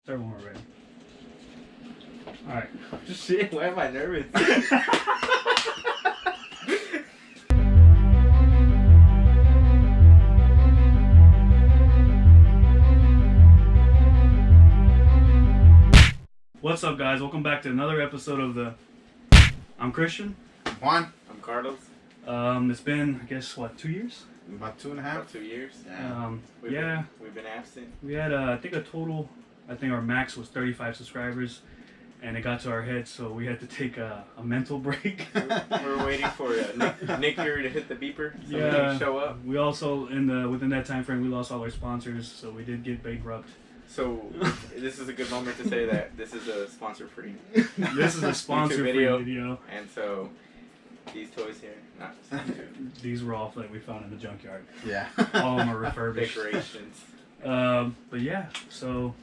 Start when we're ready. Alright. Shit, why am I nervous? What's up, guys? Welcome back to another episode of the... I'm Christian. I'm Juan. I'm Carlos. It's been, I guess, what, 2 years? About 2.5. About 2 years. Yeah. We've been absent. We had, I think, a total... I think our max was 35 subscribers, and it got to our head, so we had to take a mental break. We're waiting for Nick here to hit the beeper so Yeah. he can show up. We also, within that time frame, we lost all our sponsors, so we did get bankrupt. So this is a good moment to say that this is a sponsor-free. This is a sponsor-free video. And so these toys here, not These were all that we found in the junkyard. Yeah. All of them are refurbished. decorations. But yeah, so...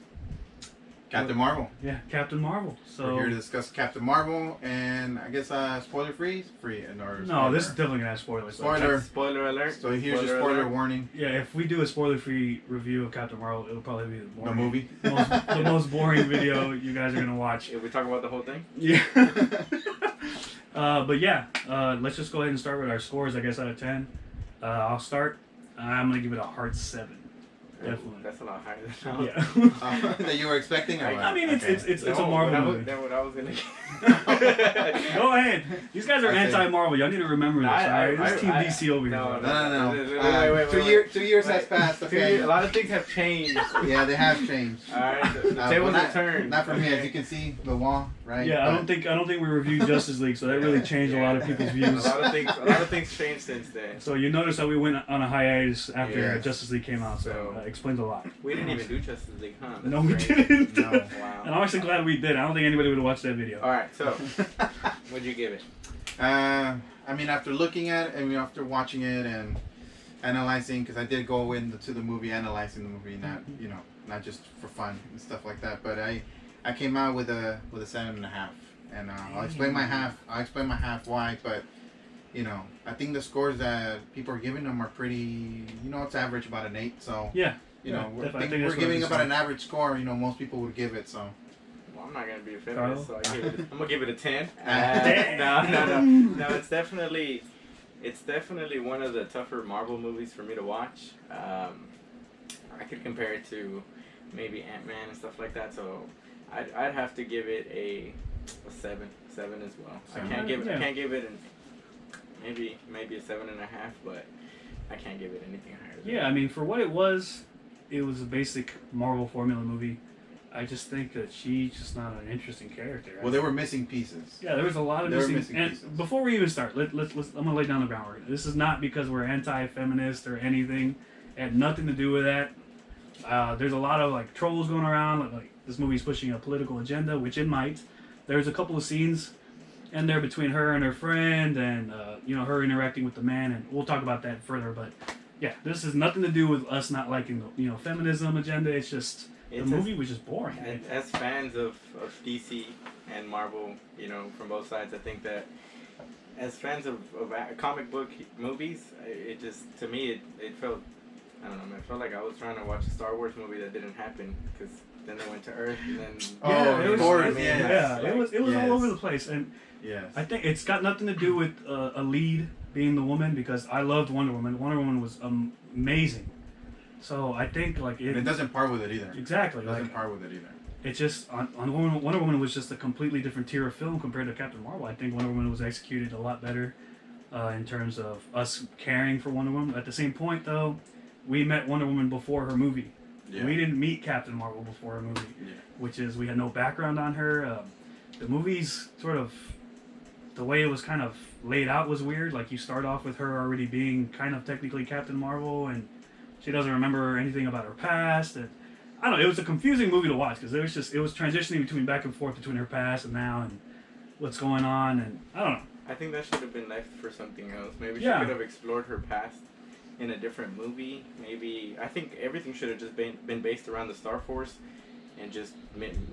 Captain Marvel. Yeah, Captain Marvel. So We're here to discuss Captain Marvel, and I guess spoiler free, no, this is definitely gonna have spoilers. Spoiler alert. So here's your spoiler warning. Yeah, if we do a spoiler-free review of Captain Marvel, it'll probably be The movie. the most boring video you guys are gonna watch. If we talk about the whole thing. Yeah. But yeah, let's just go ahead and start with our scores. I guess out of 10, I'll start. I'm gonna give it a hard 7. Definitely. That's a lot higher than Yeah. That you were expecting? Or what? I mean, it's a No, Marvel movie. That's what I was gonna. Go ahead. These guys are Okay. anti-Marvel. Y'all need to remember this. Alright, this Team DC over here. No. Wait. 2 years has passed. Okay. A lot of things have changed. Yeah, they have changed. Alright, the tables but are turned. Not for me, as you can see, the wall, right? Yeah, I don't think we reviewed Justice League, so that really changed a lot of people's views. A lot of things changed since then. So you notice that we went on a hiatus after Yes. Justice League came out, so explains a lot. We didn't even do Justice League, huh? That's No, we crazy. didn't. No. Wow. And I'm actually glad we did. I don't think anybody would have watched that video. Alright, so what'd you give it? I mean, after looking at it, and after watching it and analyzing, because I did go into the movie analyzing the movie, not just for fun and stuff like that. But I came out with a 7.5, and I'll explain my half. Why, but I think the scores that people are giving them are pretty. It's average, about an 8. So Yeah. we're giving about an average score. Most people would give it. So. Well, I'm not gonna be a feminist, so I'm gonna give it a 10. Damn. No. It's definitely one of the tougher Marvel movies for me to watch. I could compare it to maybe Ant-Man and stuff like that. So I'd have to give it a 7 as well. I can't give it maybe a 7.5, but I can't give it anything higher than Yeah, I mean, for what it was a basic Marvel formula movie. I just think that she's just not an interesting character. Well, there were missing pieces. Yeah, there was a lot of missing pieces. Before we even start, let's I'm gonna lay down the groundwork. This is not because we're anti-feminist or anything. It had nothing to do with that. There's a lot of trolls going around. Like this movie's pushing a political agenda, which it might. There's a couple of scenes in there between her and her friend, and her interacting with the man, and we'll talk about that further. But yeah, this has nothing to do with us not liking the feminism agenda. It's just. The movie was just boring. As fans of DC and Marvel, from both sides, I think that as fans of comic book movies, it just, to me, it felt, I don't know, man, it felt like I was trying to watch a Star Wars movie that didn't happen, because then they went to Earth, and then... It was all over the place, and I think it's got nothing to do with a lead being the woman, because I loved Wonder Woman. Wonder Woman was amazing. So I think it doesn't part with it either. Exactly. It doesn't part with it either. It's just Wonder Woman was just a completely different tier of film compared to Captain Marvel. I think Wonder Woman was executed a lot better in terms of us caring for Wonder Woman. At the same point, though, we met Wonder Woman before her movie. Yeah. We didn't meet Captain Marvel before her movie, which is we had no background on her. The movie's sort of the way it was kind of laid out was weird. Like you start off with her already being kind of technically Captain Marvel, and she doesn't remember anything about her past, and I don't know. It was a confusing movie to watch because it was transitioning back and forth between her past and now and what's going on, and I don't know. I think that should have been left for something else. Maybe she could have explored her past in a different movie. Maybe I think everything should have just been based around the Star Force and just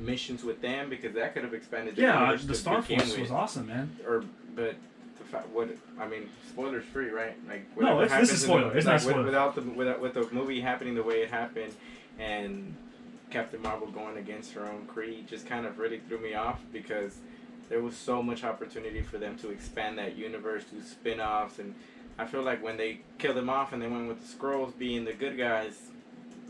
missions with them, because that could have expanded. The Star Force was awesome, man. Spoilers free, right? This is spoiler. It's not spoiler. With the movie happening the way it happened, and Captain Marvel going against her own creed just kind of really threw me off because there was so much opportunity for them to expand that universe, do spin-offs, and I feel like when they killed them off and they went with the Skrulls being the good guys,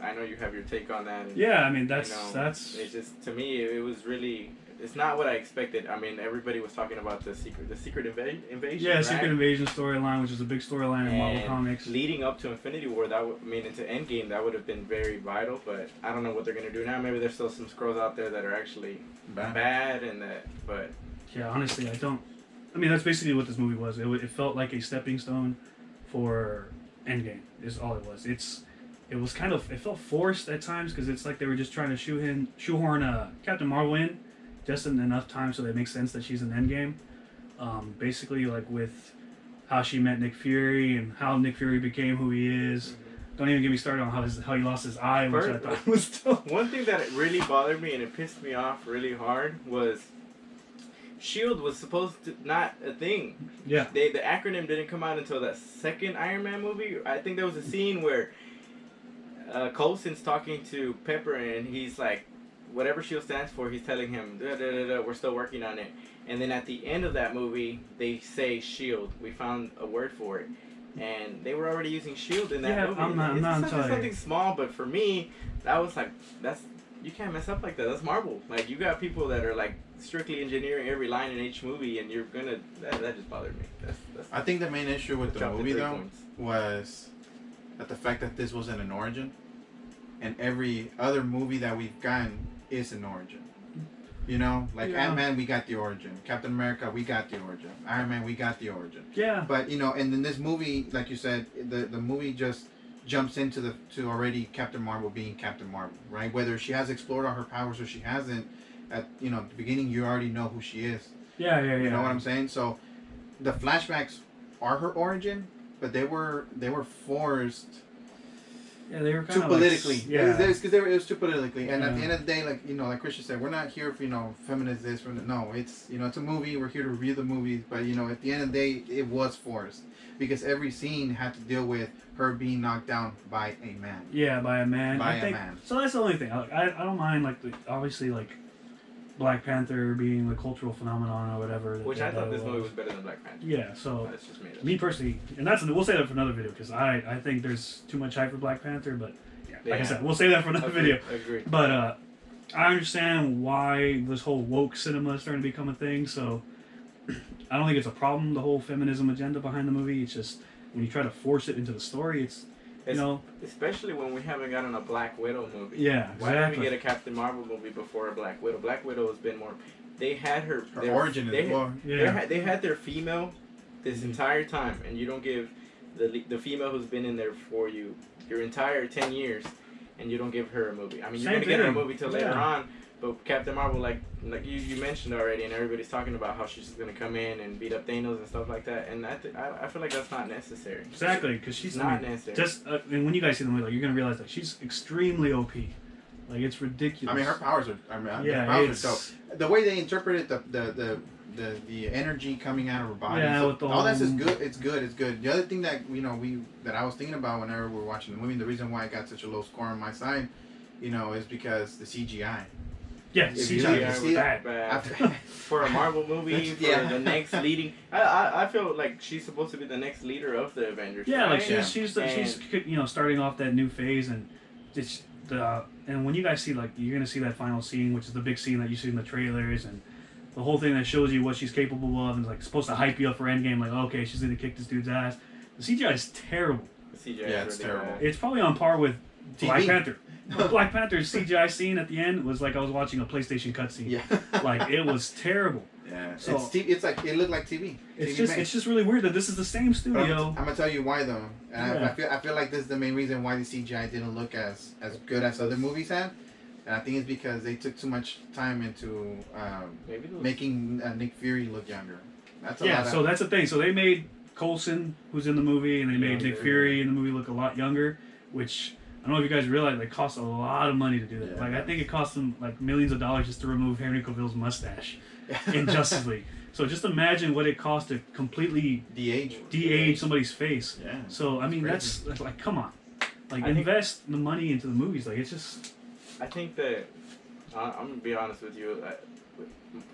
I know you have your take on that. And, yeah, I mean that's it's just, to me it was really, it's not what I expected. I mean, everybody was talking about the secret invasion. yeah, right? Secret Invasion storyline, which is a big storyline in Marvel Comics. Leading up to Infinity War, that would, I mean, into Endgame, that would have been very vital. But I don't know what they're gonna do now. Maybe there's still some Skrulls out there that are actually bad, and that. But yeah, honestly, I mean, that's basically what this movie was. It felt like a stepping stone for Endgame. Is all it was. It was kind of, it felt forced at times because it's like they were just trying to shoehorn Captain Marvel in just in enough time so that it makes sense that she's in Endgame. Basically, like with how she met Nick Fury and how Nick Fury became who he is. Mm-hmm. Don't even get me started on how he lost his eye, which I thought was dope. One thing that really bothered me and it pissed me off really hard was SHIELD was supposed to not a thing. Yeah. The acronym didn't come out until that second Iron Man movie. I think there was a scene where Coulson's talking to Pepper and he's like, whatever SHIELD stands for, he's telling him, we're still working on it. And then at the end of that movie, they say SHIELD. We found a word for it. And they were already using SHIELD in that movie. It's something small, but for me, that was like, you can't mess up like that. That's Marvel. Like, you got people that are like strictly engineering every line in each movie, and you're gonna, that just bothered me. I think the main issue with the movie, though, was that the fact that this wasn't an origin, and every other movie that we've gotten is an origin. You know, like Ant-Man, we got the origin. Captain America, we got the origin. Iron Man, we got the origin. Yeah. But you know, and in this movie, like you said, the movie just jumps into to already Captain Marvel being Captain Marvel, right? Whether she has explored all her powers or she hasn't, at the beginning you already know who she is. Yeah. You know what I'm saying? So, the flashbacks are her origin, but they were forced. Yeah, they were kind too of politically. Like, yeah, because it was too politically. And at the end of the day, like Christian said, we're not here for feminist this. No, it's it's a movie. We're here to review the movies. But at the end of the day, it was forced because every scene had to deal with her being knocked down by a man. Yeah, by a man. By a man. So that's the only thing. I don't mind obviously Black Panther being the cultural phenomenon or whatever. Which I thought this movie was better than Black Panther. Yeah, so that's just me personally, and we'll say that for another video because I think there's too much hype for Black Panther, but like I said, we'll say that for another video. Agreed. But I understand why this whole woke cinema is starting to become a thing. So I don't think it's a problem, the whole feminism agenda behind the movie. It's just when you try to force it into the story, it's especially when we haven't gotten a Black Widow movie. Yeah, exactly. Why didn't we get a Captain Marvel movie before a Black Widow? Black Widow has been more. They had her origin is more. They had their female this entire time, and you don't give the female who's been in there for you your entire 10 years, and you don't give her a movie. I mean, you're gonna get her a movie till later on. But Captain Marvel, like you mentioned already, and everybody's talking about how she's just gonna come in and beat up Thanos and stuff like that, and I feel like that's not necessary. Exactly, because she's not necessary. Just and when you guys see the movie, you're gonna realize that she's extremely OP. Like it's ridiculous. I mean, her powers are. Her powers are dope. The way they interpreted the energy coming out of her body, all that's is good. It's good. The other thing that that I was thinking about whenever we were watching the movie, and the reason why I got such a low score on my side, is because the CGI. Yeah, CGI was bad. For a Marvel movie, the next leading. I feel like she's supposed to be the next leader of the Avengers. Yeah, right? like she's starting off that new phase, and and when you guys see you're gonna see that final scene, which is the big scene that you see in the trailers, and the whole thing that shows you what she's capable of, and supposed to hype you up for Endgame. Like, okay, she's gonna kick this dude's ass. The CGI is terrible. The CGI is really terrible. Bad. It's probably on par with Black Panther. Black Panther's CGI scene at the end was like I was watching a PlayStation cutscene. Yeah. It was terrible. Yeah. So it's like it looked like TV. It's just really weird that this is the same studio. I'm gonna tell you why though. And I feel like this is the main reason why the CGI didn't look as good as other movies had. And I think it's because they took too much time into making Nick Fury look younger. So that's the thing. So they made Coulson, who's in the movie, and they made Nick Fury in the movie look a lot younger, which I don't know if you guys realize it costs a lot of money to do that. I think it cost them millions of dollars just to remove Henry Cavill's mustache in Justice League. So just imagine what it costs to completely de-age somebody's face. Yeah. So I mean that's come on, invest the money into the movies. It's just. I think that I'm gonna be honest with you.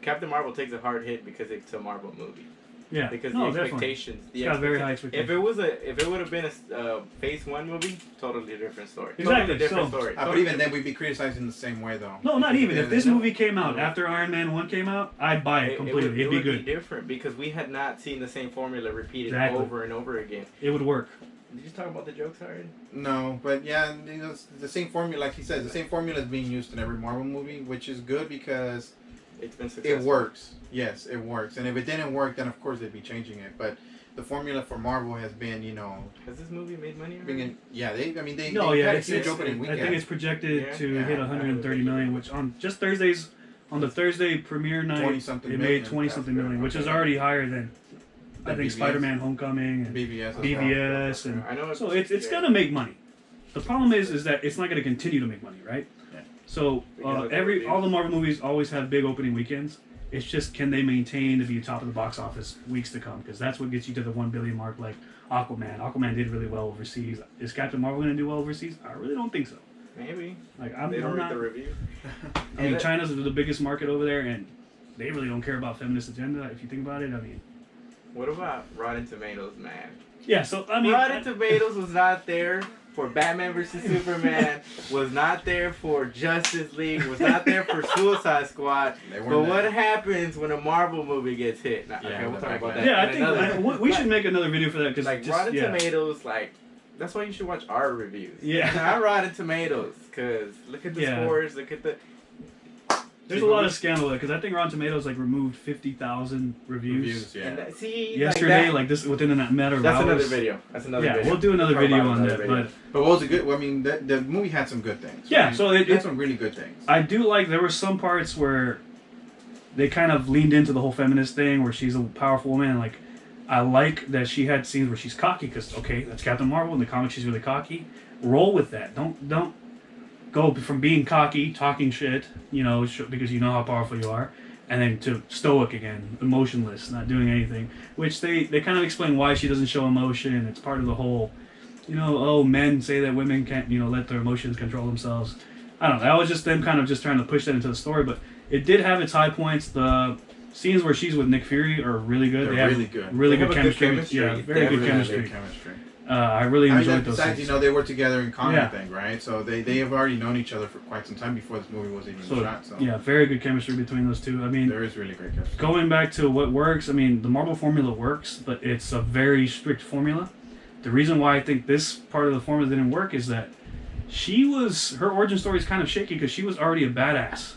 Captain Marvel takes a hard hit because it's a Marvel movie. Yeah. Because no, the definitely. expectations, It's got very high expectations. if it would have been a Phase 1 movie, totally different story. Exactly, Totally different so- story. But even then, we'd be criticizing the same way, though. No, not even. If this No. movie came out after Iron Man 1 came out, I'd buy it completely. It'd be would good. Be different because we had not seen the same formula repeated Exactly. over and over again. It would work. Did you talk about the jokes already? No, but yeah, you know, it's the same formula, like he says, the same formula is being used in every Marvel movie, which is good because It's been successful. it works. Yes, it works. And if it didn't work, then of course they'd be changing it. But the formula for Marvel has been, you know, Has this movie made money? Already? bringing. Yeah, they had a It's, huge opening I weekend. think it's projected Yeah. to Yeah. hit 130 million, which on just Thursdays, on the Thursday premiere night, 20-something it million. made 20-something That's million, good. which is already higher than I Than think BVS. Spider-Man: Homecoming and BVS. as well. BVS, and I know so it's gonna make money. The problem is that it's not gonna continue to make money, right? Yeah. So Because of the all reviews. the Marvel movies always have big opening weekends. It's just can they maintain to be top of the box office weeks to come? Because that's what gets you to the 1 billion mark. Like Aquaman. Aquaman did really well overseas. Is Captain Marvel gonna do well overseas? I really don't think so. Maybe. Like They don't I'm read not. the review. I mean, China's the biggest market over there, and they really don't care about feminist agenda. If you think about it, I mean, What about Rotten Tomatoes, man? yeah. So I mean, Rotten Tomatoes was not there for Batman vs Superman. Was not there for Justice League. Was not there for Suicide Squad. They But weren't what there. happens when a Marvel movie gets hit? Nah, Yeah, okay, we'll the talk about backlash. that. yeah, I in think another- we should make another video for that because like Rotten Tomatoes, like that's why you should watch our reviews. Yeah. Not Rotten Tomatoes, because look at the Yeah. scores. Look at the. There's a lot of scandal there because I think Rotten Tomatoes like removed 50,000 reviews. Yeah. And that, see, Yesterday, like, like this within a matter of that's hours. another video. That's another Yeah, video. we'll do another We'll talk video about on another that. video. But But what was it good? Well, I mean, the movie had some good things. Yeah, right? so it had some really good things. I do like there were some parts where they kind of leaned into the whole feminist thing where she's a powerful woman. And like I like that she had scenes where she's cocky because okay, that's Captain Marvel in the comics. She's really cocky. Roll with that. Don't go from being cocky, talking shit, you know, because you know how powerful you are, and then to stoic again, emotionless, not doing anything. Which they kind of explain why she doesn't show emotion. It's part of the whole, you know, oh, men say that women can't, you know, let their emotions control themselves. I don't know. That was just them kind of just trying to push that into the story, but it did have its high points. The scenes where she's with Nick Fury are really good. They're they have really good. Really They good have a good chemistry. chemistry. Yeah, very good Definitely chemistry. Chemistry. I really I mean, enjoyed those besides, scenes. you know, they were together in comic Yeah. thing, right? So they have already known each other for quite some time before this movie was even So, shot. So yeah, very good chemistry between those two. I mean, there is really great chemistry. going back to what works, I mean, the Marvel formula works, but it's a very strict formula. The reason why I think this part of the formula didn't work is that her origin story is kind of shaky because she was already a badass.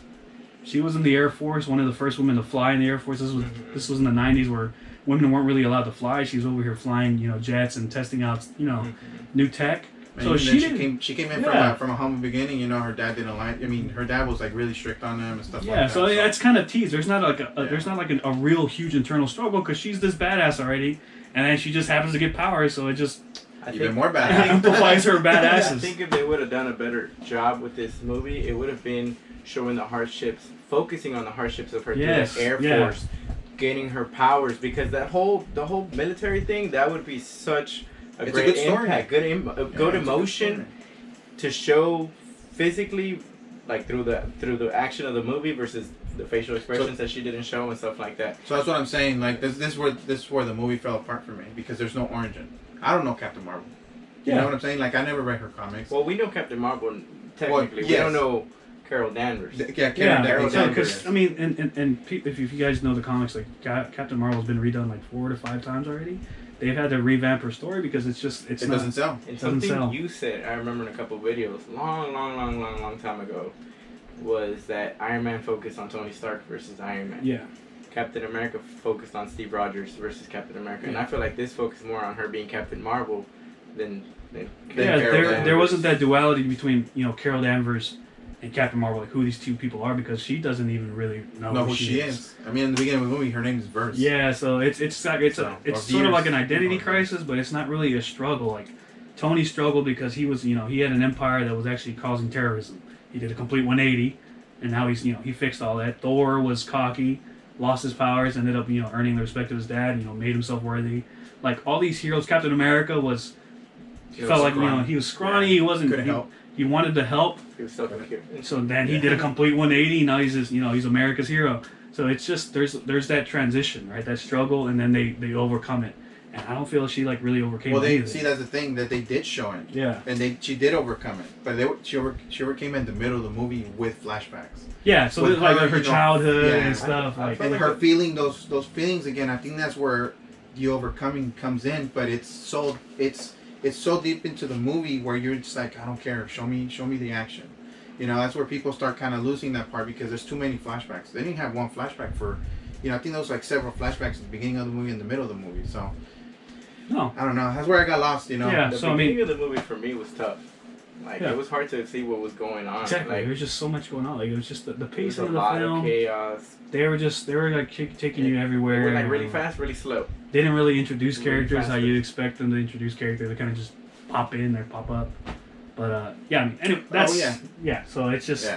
She was in the Air Force, one of the first women to fly in the Air Force. This was in the 90s where women weren't really allowed to fly. She was over here flying, you know, jets and testing out, you know, new tech. And So even she then didn't. she came in Yeah. from a humble beginning. You know, her dad didn't like. I mean, her dad was like really strict on them and stuff like Yeah, that. so that's kind of teased. There's not like Yeah. there's not like a real huge internal struggle because she's this badass already, and then she just happens to get powers, so it just I even think- more it badass. amplifies her I badasses. think if they would have done a better job with this movie, it would have been showing the hardships, focusing on the hardships of her through Yes, the Air yeah. Force, getting her powers. Because the whole military thing, that would be such a It's a great good story. impact, good It's a emotion story. to show physically, like through the action of the movie versus the facial expressions that she didn't show and stuff like that. So that's what I'm saying. Like this is where the movie fell apart for me because there's no origin. I don't know Captain Marvel. You Yeah. know what I'm saying? Like I never read her comics. Well, we know Captain Marvel technically. We yes. don't know Carol Danvers. Yeah, Yeah, Carol so, Danvers. because I mean, if you guys know the comics, like Captain Marvel's been redone like 4 to 5 times already. They've had to revamp her story because it's it doesn't sell. And Doesn't something sell. you said, I remember in a couple of videos, long time ago, was that Iron Man focused on Tony Stark versus Iron Man. Yeah, Captain America focused on Steve Rogers versus Captain America. And Yeah. I feel like this focused more on her being Captain Marvel than yeah. Carol There Danvers. wasn't that duality between Carol Danvers and Captain Marvel, like who these two people are, because she doesn't even really know Know who she is. I mean, in the beginning of the movie, her name is Verse. Yeah, so it's So, sort or of like an Veers. identity crisis, but it's not really a struggle. Like Tony struggled because he was, he had an empire that was actually causing terrorism. He did a complete 180, and now he fixed all that. Thor was cocky, lost his powers, ended up, earning the respect of his dad, made himself worthy. Like all these heroes, Captain America was He felt was like, scrawny. he was scrawny, Yeah. he wasn't Couldn't help. he wanted to help, He was still cute. So then he did a complete 180. Now he's just, he's America's hero. So it's just there's that transition, right? That struggle, and then they overcome it. And I don't feel she like really overcame. Well, it see, that's the thing that they did show it. Yeah. And she did overcome it, but she overcame it in the middle of the movie with flashbacks. Yeah. So there's like her childhood yeah, and stuff. And her feeling those feelings again. I think that's where the overcoming comes in. But it's so deep into the movie where you're just like, I don't care. Show me the action. That's where people start kind of losing that part because there's too many flashbacks. They didn't have one flashback for, I think there was like several flashbacks at the beginning of the movie and the middle of the movie. So. No. I don't know. That's where I got lost, Yeah, the beginning of the movie for me was tough. Like, it was hard to see what was going on. Exactly. Like, there was just so much going on. Like, it was just the pacing of the film. film. Of chaos. They were like taking you everywhere. They were like really fast, really slow. They didn't really introduce characters faster. how you expect them to introduce characters. They kind of just pop in or pop up. But yeah, I mean, anyway, that's So it's just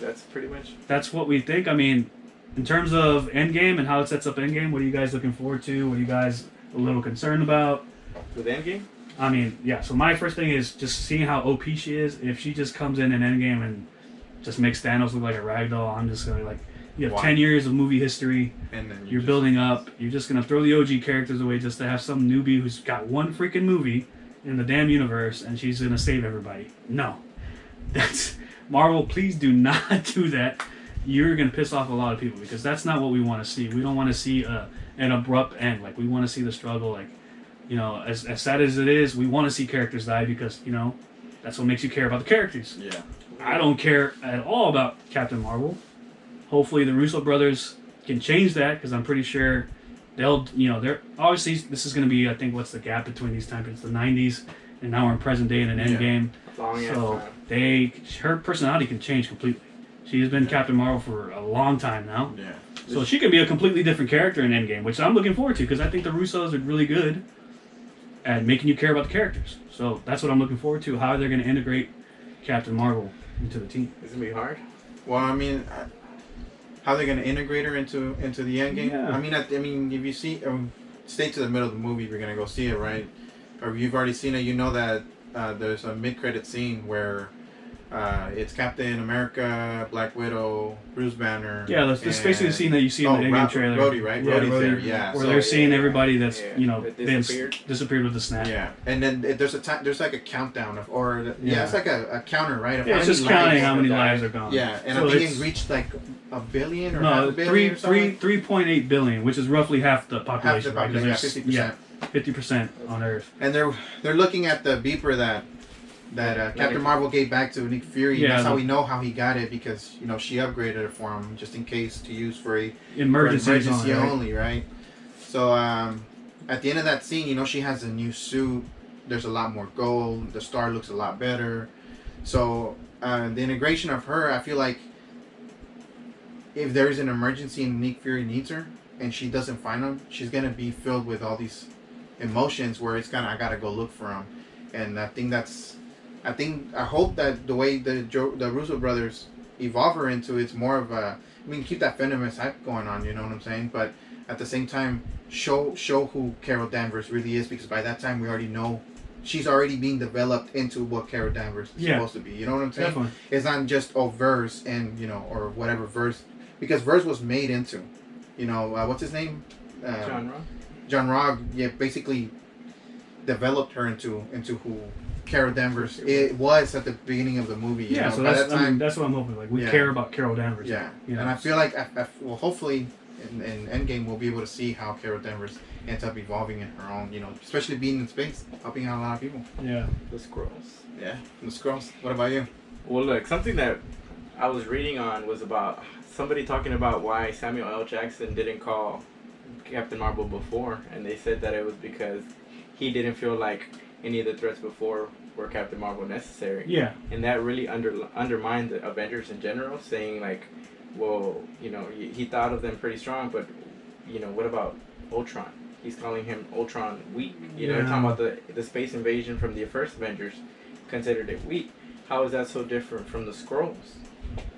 that's pretty much that's what we think. I mean, in terms of Endgame and how it sets up Endgame, what are you guys looking forward to? What are you guys a little concerned about? with Endgame. I mean, yeah. So my first thing is just seeing how OP she is. If she just comes in Endgame and just makes Thanos look like a ragdoll, I'm just gonna like, you have 10 years of movie history. And then you're building up. You're just gonna throw the OG characters away just to have some newbie who's got one freaking movie in the damn universe, and she's gonna save everybody. No, that's Marvel. Please do not do that. You're gonna piss off a lot of people because that's not what we want to see. We don't want to see an abrupt end. Like, we want to see the struggle. Like, as sad as it is, we want to see characters die because that's what makes you care about the characters. Yeah. I don't care at all about Captain Marvel. Hopefully the Russo brothers can change that because I'm pretty sure they'll, they're obviously this is going to be, I think, what's the gap between these time periods, the 90s, and now we're in present day in an Endgame. So her personality can change completely. She's been Captain Marvel for a long time now. Yeah. So she could be a completely different character in Endgame, which I'm looking forward to because I think the Russos are really good at making you care about the characters. So that's what I'm looking forward to, how they're going to integrate Captain Marvel into the team. It's going to be hard. Well, I mean, how they're going to integrate her into the Endgame? Yeah. I mean, if you see, stay to the middle of the movie, you're going to go see it, right? Or if you've already seen it, you know that there's a mid-credit scene where it's Captain America, Black Widow, Bruce Banner. Yeah, that's basically the scene that you see in the Endgame trailer. Rhodey, right? Yeah, Rhodey's there, yeah. Where they're seeing everybody that's that disappeared with the snap. Yeah, and then there's like a countdown it's like a counter, right? Of it's just counting how many lives are gone. Yeah, and so I think it reached like a billion or half a billion or something. 3.8 billion, which is roughly half the population. Half the population, yeah, 50% on Earth. And they're looking at the beeper that Captain Marvel gave back to Nick Fury. Yeah, that's how we know how he got it because she upgraded it for him just in case to use for emergency only, right? So at the end of that scene, she has a new suit. There's a lot more gold. The star looks a lot better. So the integration of her, I feel like if there's an emergency and Nick Fury needs her and she doesn't find him, she's gonna be filled with all these emotions where I gotta go look for him. And I hope that the way the Russo brothers evolve her into, it's more of keep that venomous hype going on, you know what I'm saying? But at the same time, show who Carol Danvers really is, because by that time we already know she's already being developed into what Carol Danvers is supposed to be. You know what I'm saying? Definitely. It's not just Verse and or whatever Verse, because Verse was made into, what's his name? John Rogg. Yeah, basically developed her into who Carol Danvers it was at the beginning of the movie. Yeah, so that's what I'm hoping. Like, we care about Carol Danvers. Yeah, and I feel like well, hopefully in Endgame we'll be able to see how Carol Danvers ends up evolving in her own. Especially being in space, helping out a lot of people. Yeah, the Skrulls. Yeah, the Skrulls. What about you? Well, look, something that I was reading on was about somebody talking about why Samuel L. Jackson didn't call Captain Marvel before, and they said that it was because he didn't feel like any of the threats before were Captain Marvel necessary. Yeah. And that really undermined the Avengers in general, saying like, well, he thought of them pretty strong, but what about Ultron? He's calling him Ultron weak. Talking about the space invasion from the first Avengers, considered it weak. How is that so different from the Skrulls?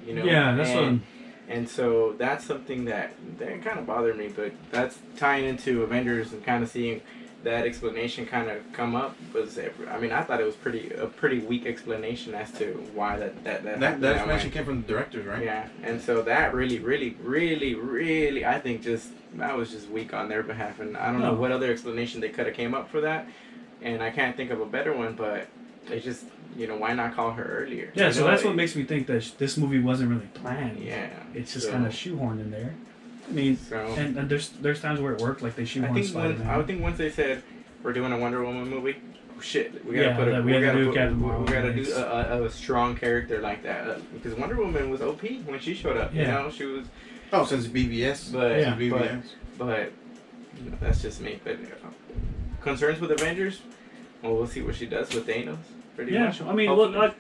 Yeah, that's what. And so that's something that kind of bothered me, but that's tying into Avengers and kind of seeing that explanation kind of come up was, I mean, I thought it was a pretty weak explanation as to why that explanation came from the directors, right? Yeah, and so that really, I think that was just weak on their behalf, and I don't know what other explanation they could have came up for that, and I can't think of a better one, but they just, why not call her earlier? Yeah, so that's what makes me think that this movie wasn't really planned. Yeah, it's just kind of shoehorned in there. I mean, and there's times where it worked, like they shoehorned Spider-Man. I would think once they said we're doing a Wonder Woman movie, shit, we gotta do a strong character like that, because Wonder Woman was OP when she showed up. Yeah. She was. Oh, since BVS. But that's just me. But concerns with Avengers? Well, we'll see what she does with Thanos. Pretty much. I mean, look,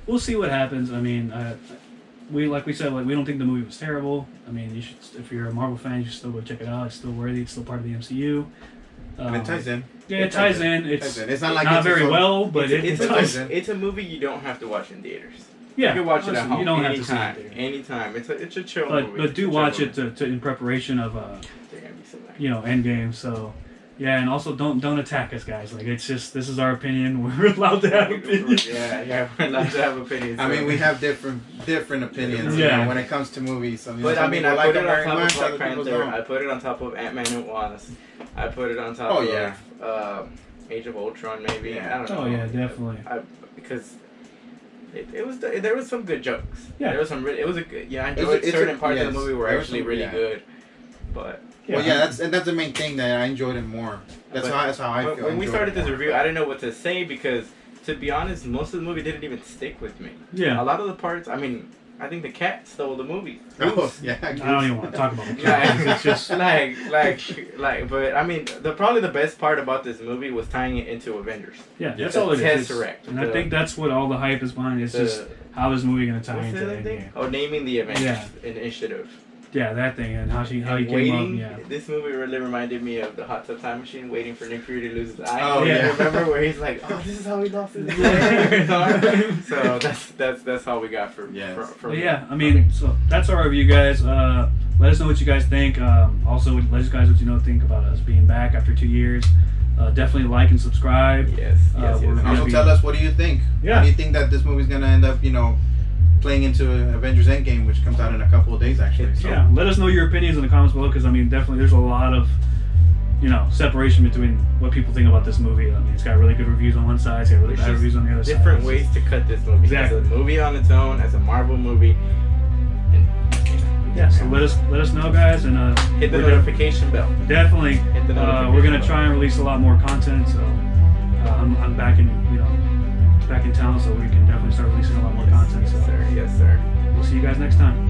we'll see what happens. I mean, we said, we don't think the movie was terrible. I mean, you should, if you're a Marvel fan, you should still go check it out. It's still worthy. It's still part of the MCU. And it ties in. Yeah, it ties in. It's not like not very well, but it ties in. It's a movie you don't have to watch in theaters. Yeah, you can watch it at home. You don't anytime, have to see it anytime. It's a chill movie. But do watch it to in preparation of Endgame. So. Yeah, and also don't attack us, guys. Like, it's just, this is our opinion. We're allowed to have opinions. Yeah, we're allowed to have opinions. I mean, we have different opinions. Yeah. When it comes to movies. But I mean, I put it on top of Black Panther. I put it on top of Ant-Man and Wasp. I put it on top of Age of Ultron, maybe. Yeah. I don't know. Oh yeah, definitely. Because there was some good jokes. Yeah. There was some. It was a good. Yeah, I enjoyed certain parts of the movie were actually really good. But. Yeah. Well, that's the main thing that I enjoyed it more. That's how I feel. When we started this review, I didn't know what to say because, to be honest, most of the movie didn't even stick with me. Yeah. A lot of the parts, I mean, I think the cat stole the movie. Oh, yeah. I don't even want to talk about the cat. It's just but I mean, probably the best part about this movie was tying it into Avengers. Yeah, that's all it is. Tesseract. And I think that's what all the hype is behind. It's just how this movie going to tie into Endgame. Oh, naming the Avengers initiative. Yeah, that thing, and how he came up. Yeah. This movie really reminded me of the Hot Tub Time Machine, waiting for Nick Fury to lose his eye. Oh yeah. Remember where he's like, "Oh, this is how he lost his eye." So that's all we got for. Yeah, I mean, so that's our review, guys. Let us know what you guys think. Also, let us guys think about us being back after 2 years. Definitely like and subscribe. Yes. And also tell us, what do you think? Yeah. How do you think that this movie's gonna end up? Playing into Avengers Endgame, which comes out in a couple of days, actually. So. Yeah, let us know your opinions in the comments below, because I mean, definitely, there's a lot of, separation between what people think about this movie. I mean, it's got really good reviews on one side, it's got really bad reviews on the other side. Different ways to cut this movie. Exactly. As a movie on its own, as a Marvel movie. Yeah, so let us know, guys, and hit the notification bell. Definitely. Hit the notification we're gonna try and release a lot more content. So I'm back in town, so we can definitely start releasing a lot more content. Yes, sir. We'll see you guys next time.